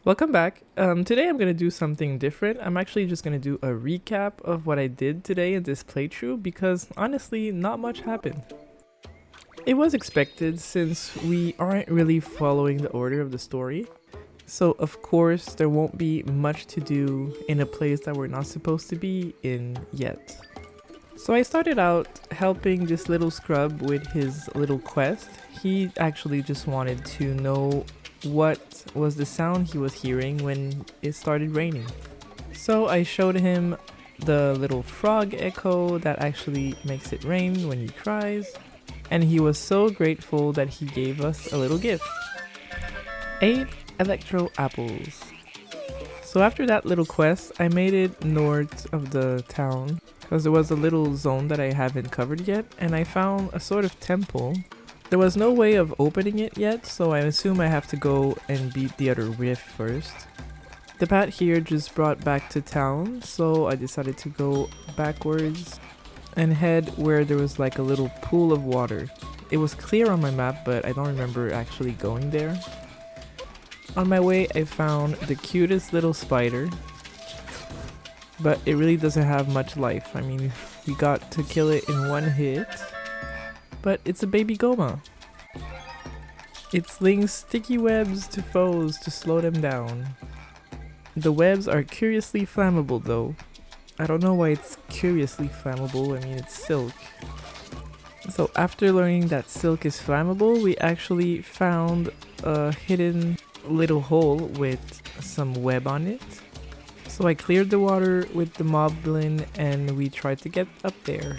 Welcome back. Today I'm going to do something different. I'm actually just going to do a recap of what I did today in this playthrough because honestly, not much happened. It was expected since we aren't really following the order of the story. So of course, there won't be much to do in a place that we're not supposed to be in yet. So I started out helping this little scrub with his little quest. He actually just wanted to know what was the sound he was hearing when it started raining. So I showed him the little frog echo that actually makes it rain when he cries, and he was so grateful that he gave us a little gift. 8 electro apples. So after that little quest, I made it north of the town because there was a little zone that I haven't covered yet, and I found a sort of temple. There was no way of opening it yet, so I assume I have to go and beat the other rift first. The path here just brought back to town, so I decided to go backwards and head where there was like a little pool of water. It was clear on my map, but I don't remember actually going there. On my way, I found the cutest little spider, but it really doesn't have much life. I mean, we got to kill it in one hit, but it's a baby Goma. It slings sticky webs to foes to slow them down. The webs are curiously flammable though. I don't know why it's curiously flammable, I mean it's silk. So after learning that silk is flammable, we actually found a hidden little hole with some web on it. So I cleared the water with the moblin and we tried to get up there.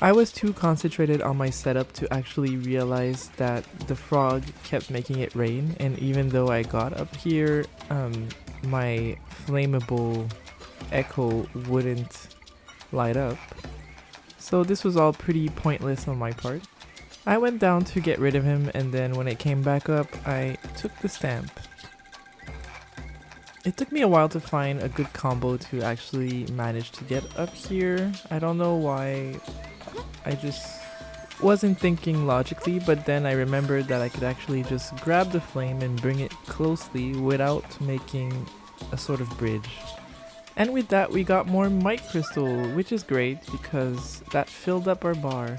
I was too concentrated on my setup to actually realize that the frog kept making it rain, and even though I got up here, my flammable echo wouldn't light up. So this was all pretty pointless on my part. I went down to get rid of him, and then when it came back up, I took the stamp. It took me a while to find a good combo to actually manage to get up here. I don't know why. I just wasn't thinking logically, but then I remembered that I could actually just grab the flame and bring it closely without making a sort of bridge. And with that we got more might crystal, which is great because that filled up our bar.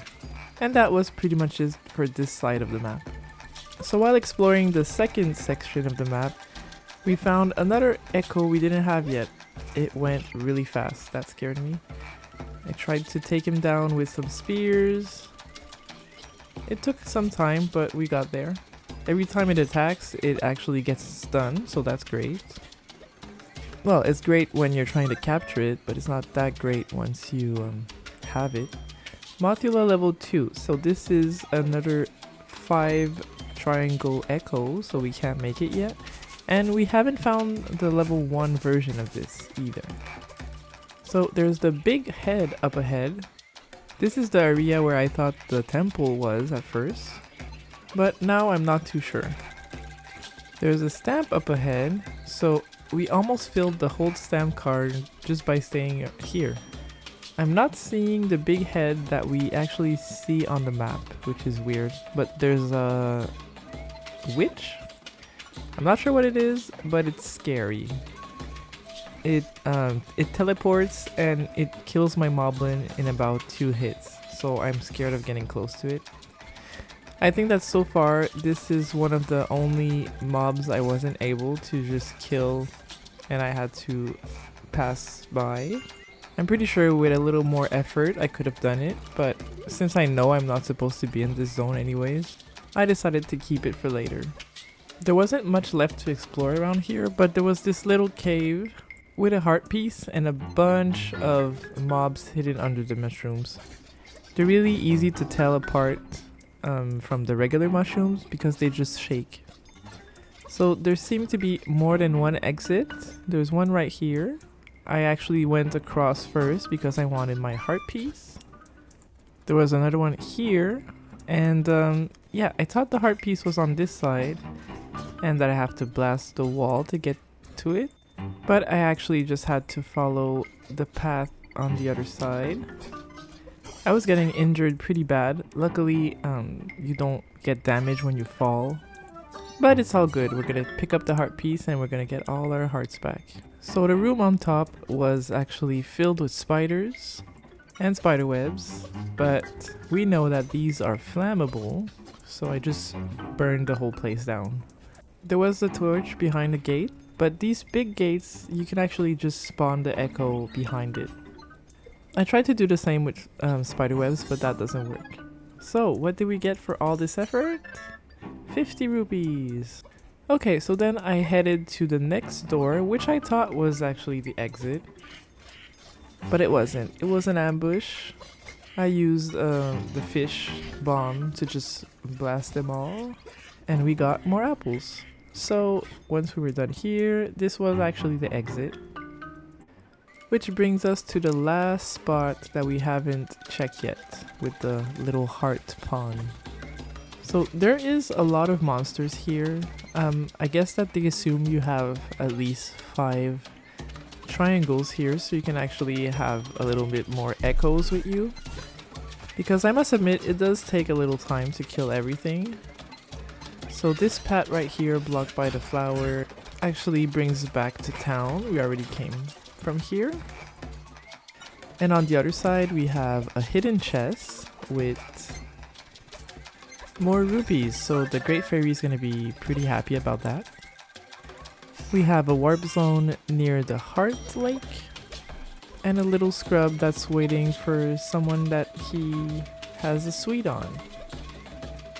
And that was pretty much it for this side of the map. So while exploring the second section of the map, we found another echo we didn't have yet. It went really fast, that scared me. I tried to take him down with some spears. It took some time, but we got there. Every time it attacks, it actually gets stunned, so that's great. Well, it's great when you're trying to capture it, but it's not that great once you have it. Mothula level 2, so this is another 5 triangle echo, so we can't make it yet. And we haven't found the level 1 version of this either. So there's the big head up ahead. This is the area where I thought the temple was at first, but now I'm not too sure. There's a stamp up ahead, so we almost filled the hold stamp card just by staying here. I'm not seeing the big head that we actually see on the map, which is weird, but there's a witch? I'm not sure what it is, but it's scary. It teleports and it kills my moblin in about 2 hits, so I'm scared of getting close to it. I think that so far this is one of the only mobs I wasn't able to just kill and I had to pass by. I'm pretty sure with a little more effort I could have done it, but since I know I'm not supposed to be in this zone anyways, I decided to keep it for later. There wasn't much left to explore around here, but there was this little cave with a heart piece and a bunch of mobs hidden under the mushrooms. They're really easy to tell apart from the regular mushrooms because they just shake. So there seemed to be more than one exit. There's one right here. I actually went across first because I wanted my heart piece. There was another one here, and yeah, I thought the heart piece was on this side and that I have to blast the wall to get to it. But I actually just had to follow the path on the other side. I was getting injured pretty bad. Luckily, you don't get damage when you fall. But it's all good. We're gonna pick up the heart piece and we're gonna get all our hearts back. So the room on top was actually filled with spiders and spider webs, but we know that these are flammable, so I just burned the whole place down. There was a torch behind the gate, but these big gates, you can actually just spawn the echo behind it. I tried to do the same with spider webs, but that doesn't work. So what did we get for all this effort? 50 rupees. Okay, so then I headed to the next door, which I thought was actually the exit. But it wasn't. It was an ambush. I used the fish bomb to just blast them all. And we got more apples. So once we were done here, this was actually the exit. Which brings us to the last spot that we haven't checked yet, with the little heart pawn. So there is a lot of monsters here. I guess that they assume you have at least 5 triangles here, so you can actually have a little bit more echoes with you. Because I must admit, it does take a little time to kill everything. So this path right here, blocked by the flower, actually brings us back to town. We already came from here. And on the other side, we have a hidden chest with more rupees, so the Great Fairy is going to be pretty happy about that. We have a warp zone near the Heart Lake, and a little scrub that's waiting for someone that he has a sweet on.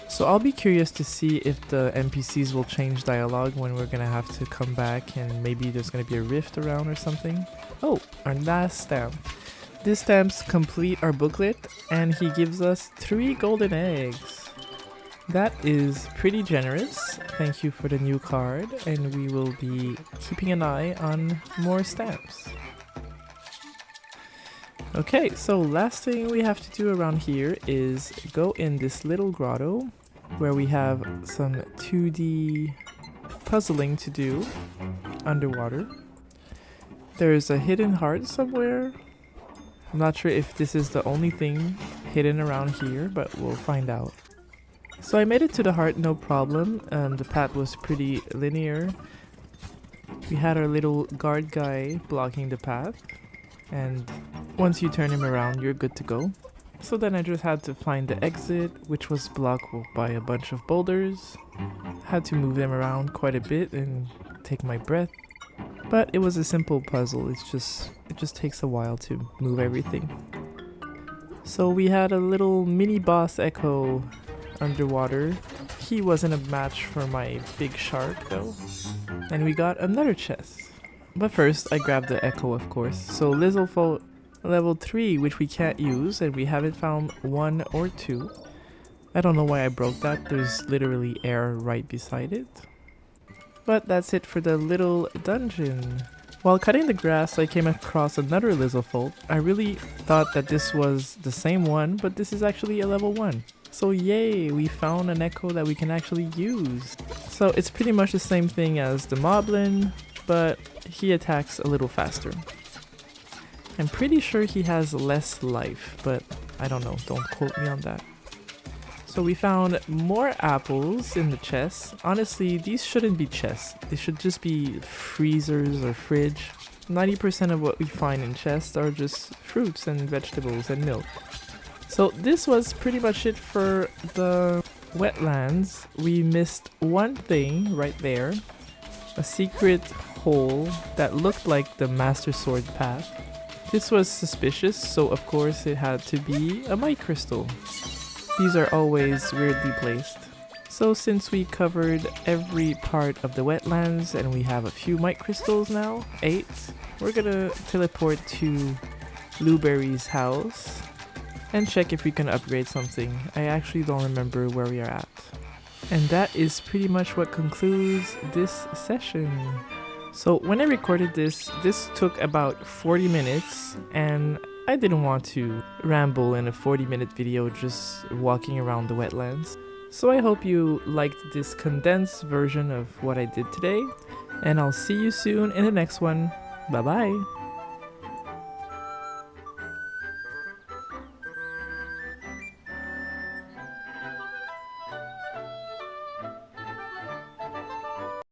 So I'll be curious to see if the NPCs will change dialogue when we're going to have to come back, and maybe there's going to be a rift around or something. Oh, our last stamp. This stamps complete our booklet, and he gives us 3 golden eggs. That is pretty generous. Thank you for the new card, and we will be keeping an eye on more stamps. Okay, so last thing we have to do around here is go in this little grotto where we have some 2D puzzling to do underwater. There's a hidden heart somewhere. I'm not sure if this is the only thing hidden around here, but we'll find out. So I made it to the heart, no problem. The path was pretty linear. We had our little guard guy blocking the path, and once you turn him around, you're good to go. So then I just had to find the exit, which was blocked by a bunch of boulders. Had to move them around quite a bit and take my breath. But it was a simple puzzle. It just takes a while to move everything. So we had a little mini boss echo underwater. He wasn't a match for my big shark though. And we got another chest. But first I grabbed the echo, of course. So Lizzlefoot level 3, which we can't use, and we haven't found 1 or 2. I don't know why I broke that. There's literally air right beside it. But that's it for the little dungeon. While cutting the grass, I came across another Lizzlefoot. I really thought that this was the same one, but this is actually a level 1. So yay, we found an echo that we can actually use. So it's pretty much the same thing as the Moblin, but he attacks a little faster. I'm pretty sure he has less life, but I don't know, don't quote me on that. So we found more apples in the chest. Honestly, these shouldn't be chests. They should just be freezers or fridge. 90% of what we find in chests are just fruits and vegetables and milk. So this was pretty much it for the wetlands. We missed one thing right there. A secret hole that looked like the Master Sword path. This was suspicious, so of course it had to be a might crystal. These are always weirdly placed. So since we covered every part of the wetlands and we have a few might crystals now, 8, we're gonna teleport to Blueberry's house and check if we can upgrade something. I actually don't remember where we are at. And that is pretty much what concludes this session. So when I recorded this took about 40 minutes, and I didn't want to ramble in a 40-minute video just walking around the wetlands. So I hope you liked this condensed version of what I did today, and I'll see you soon in the next one. Bye bye!